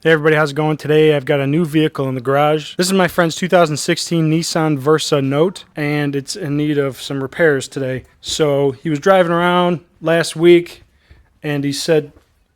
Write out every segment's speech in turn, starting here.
Hey everybody, how's it going? Today I've got a new vehicle in the garage. This is my friend's 2016 Nissan Versa Note, and it's in need of some repairs today. So he was driving around last week, and he said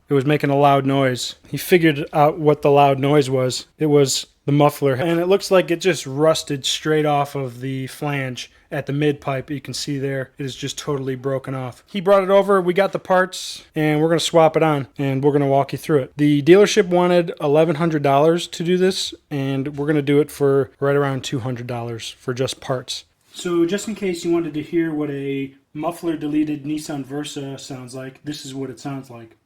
it was making a loud noise. He figured out what the loud noise was. It was the muffler, and it looks like it just rusted straight off of the flange at the mid pipe. You can see there it is just totally broken off. He brought it over, we got the parts, and we're going to swap it on, and we're going to walk you through it. The dealership wanted $1,100 to do this, and we're going to do it for right around $200 for just parts. So just in case you wanted to hear what a muffler deleted Nissan Versa sounds like, this is what it sounds like.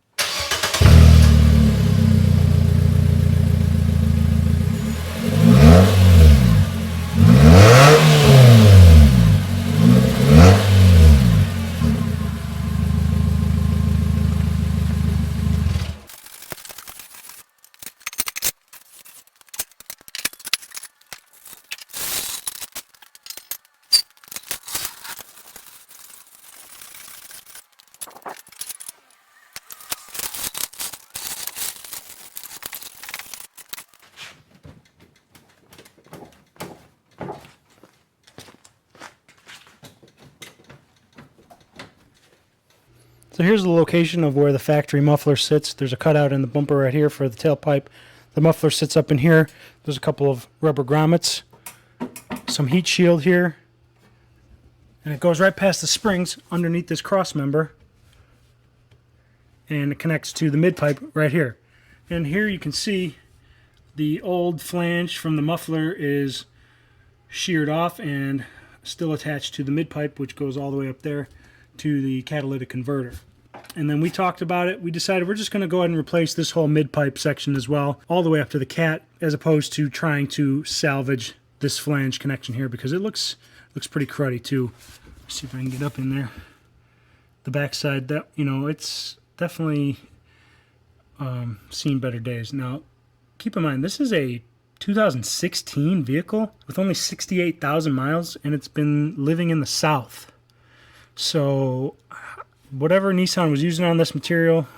So here's the location of where the factory muffler sits. There's a cutout in the bumper right here for the tailpipe. The muffler sits up in here. There's a couple of rubber grommets, some heat shield here, and it goes right past the springs underneath this cross member, and it connects to the mid pipe right here. And here you can see the old flange from the muffler is sheared off and still attached to the mid pipe, which goes all the way up there to the catalytic converter. And then we talked about it. We decided we're just going to go ahead and replace this whole mid-pipe section as well, all the way up to the cat, as opposed to trying to salvage this flange connection here, because it looks pretty cruddy too. Let's see if I can get up in there. The backside, that, you know, it's definitely seen better days. Now, keep in mind, this is a 2016 vehicle with only 68,000 miles, and it's been living in the South. So whatever Nissan was using on this material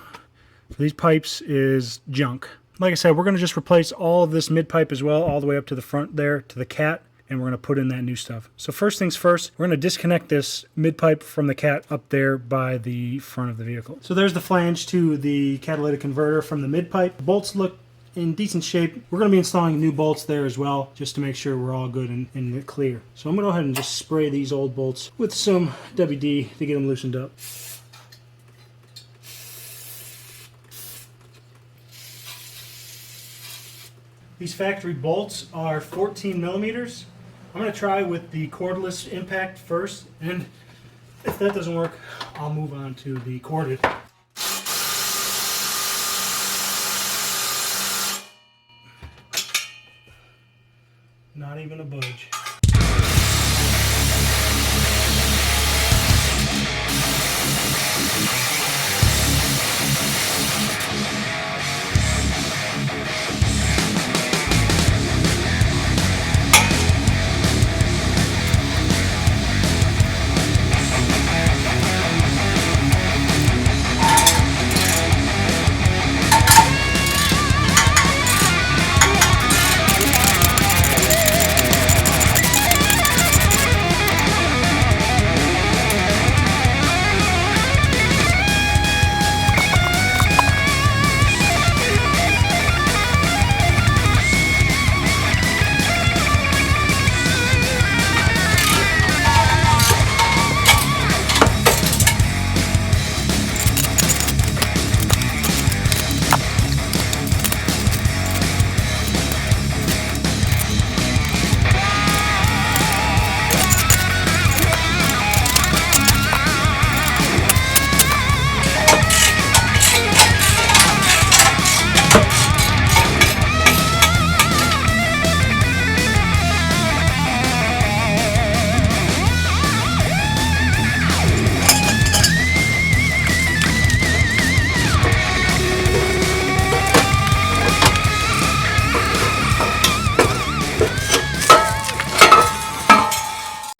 for these pipes is junk. Like I said, we're going to just replace all of this mid pipe as well, all the way up to the front there to the cat, and we're going to put in that new stuff. So first things first, we're going to disconnect this mid pipe from the cat up there by the front of the vehicle. So there's the flange to the catalytic converter from the mid pipe. The bolts look in decent shape. We're going to be installing new bolts there as well, just to make sure we're all good and clear. So I'm going to go ahead and just spray these old bolts with some WD to get them loosened up. These factory bolts are 14 millimeters. I'm going to try with the cordless impact first, and if that doesn't work, I'll move on to the corded. Not even a budge.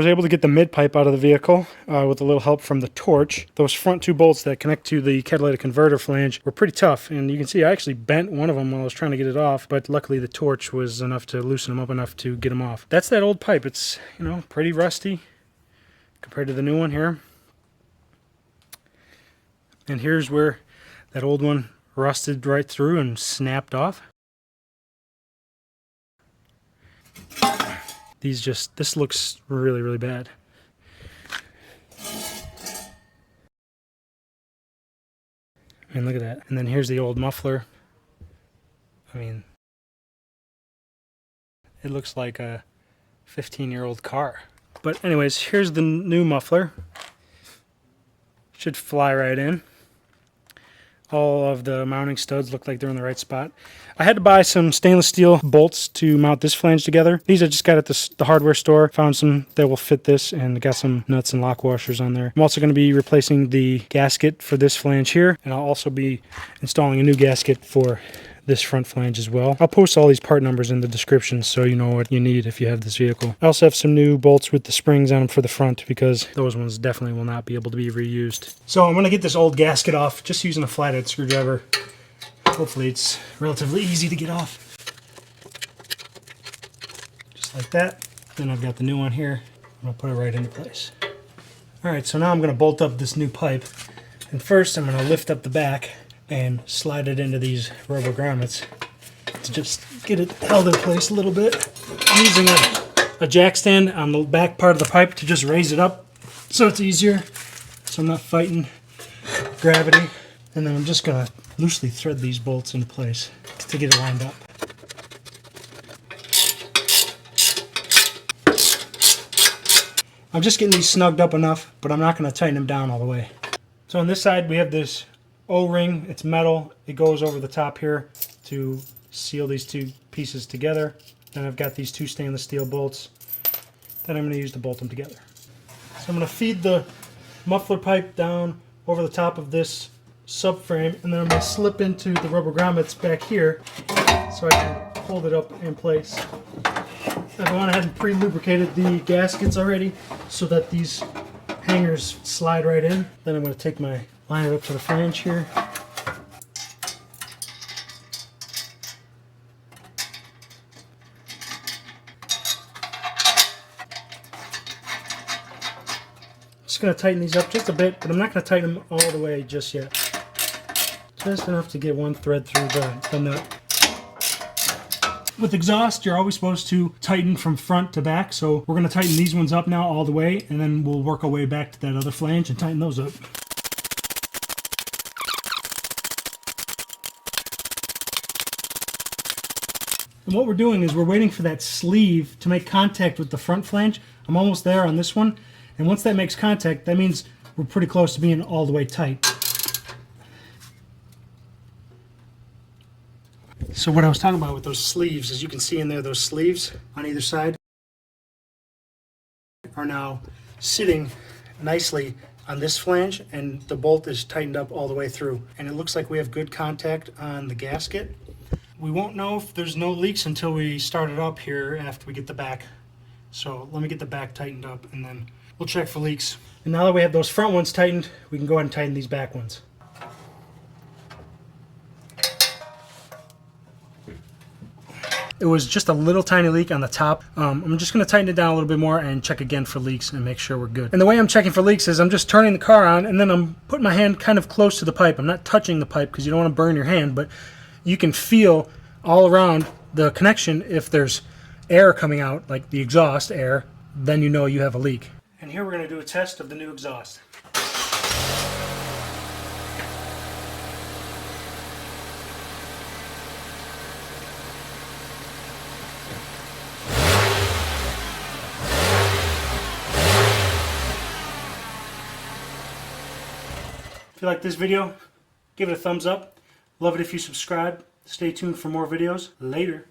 I was able to get the mid pipe out of the vehicle with a little help from the torch. Those front two bolts that connect to the catalytic converter flange were pretty tough, and you can see I actually bent one of them while I was trying to get it off, but luckily the torch was enough to loosen them up enough to get them off. That's that old pipe. It's, you know, pretty rusty compared to the new one here. And here's where that old one rusted right through and snapped off. This looks really, really bad. I mean, look at that. And then here's the old muffler. I mean, it looks like a 15-year-old car. But anyways, here's the new muffler. Should fly right in. All of the mounting studs look like they're in the right spot. I had to buy some stainless steel bolts to mount this flange together. These I just got at the hardware store. Found some that will fit this, and got some nuts and lock washers on there. I'm also going to be replacing the gasket for this flange here, and I'll also be installing a new gasket for this front flange as well. I'll post all these part numbers in the description so you know what you need if you have this vehicle. I also have some new bolts with the springs on them for the front because those ones definitely will not be able to be reused. So I'm going to get this old gasket off just using a flathead screwdriver. Hopefully it's relatively easy to get off. Just like that. Then I've got the new one here. I'm going to put it right into place. Alright, so now I'm going to bolt up this new pipe. And first I'm going to lift up the back and slide it into these rubber grommets to just get it held in place a little bit. I'm using a jack stand on the back part of the pipe to just raise it up so it's easier, so I'm not fighting gravity. And then I'm just going to loosely thread these bolts into place to get it lined up. I'm just getting these snugged up enough, but I'm not going to tighten them down all the way. So on this side we have this O-ring. It's metal. It goes over the top here to seal these two pieces together. Then I've got these two stainless steel bolts that I'm going to use to bolt them together. So I'm going to feed the muffler pipe down over the top of this subframe, and then I'm going to slip into the rubber grommets back here so I can hold it up in place. I've gone ahead and pre-lubricated the gaskets already so that these hangers slide right in. Then I'm going to take my liner up to the flange here. Just going to tighten these up just a bit, but I'm not going to tighten them all the way just yet. Just enough to get one thread through the nut. With exhaust, you're always supposed to tighten from front to back, so we're going to tighten these ones up now all the way, and then we'll work our way back to that other flange and tighten those up. And what we're doing is we're waiting for that sleeve to make contact with the front flange. I'm almost there on this one, and once that makes contact, that means we're pretty close to being all the way tight. So what I was talking about with those sleeves, as you can see in there, those sleeves on either side are now sitting nicely on this flange, and the bolt is tightened up all the way through. And it looks like we have good contact on the gasket. We won't know if there's no leaks until we start it up here after we get the back. So let me get the back tightened up and then we'll check for leaks. And now that we have those front ones tightened, we can go ahead and tighten these back ones. It was just a little tiny leak on the top. I'm just going to tighten it down a little bit more and check again for leaks and make sure we're good. And the way I'm checking for leaks is I'm just turning the car on, and then I'm putting my hand kind of close to the pipe. I'm not touching the pipe because you don't want to burn your hand, but you can feel all around the connection. If there's air coming out, like the exhaust air, then you know you have a leak. And here we're going to do a test of the new exhaust. If you like this video, give it a thumbs up. Love it if you subscribe. Stay tuned for more videos. Later.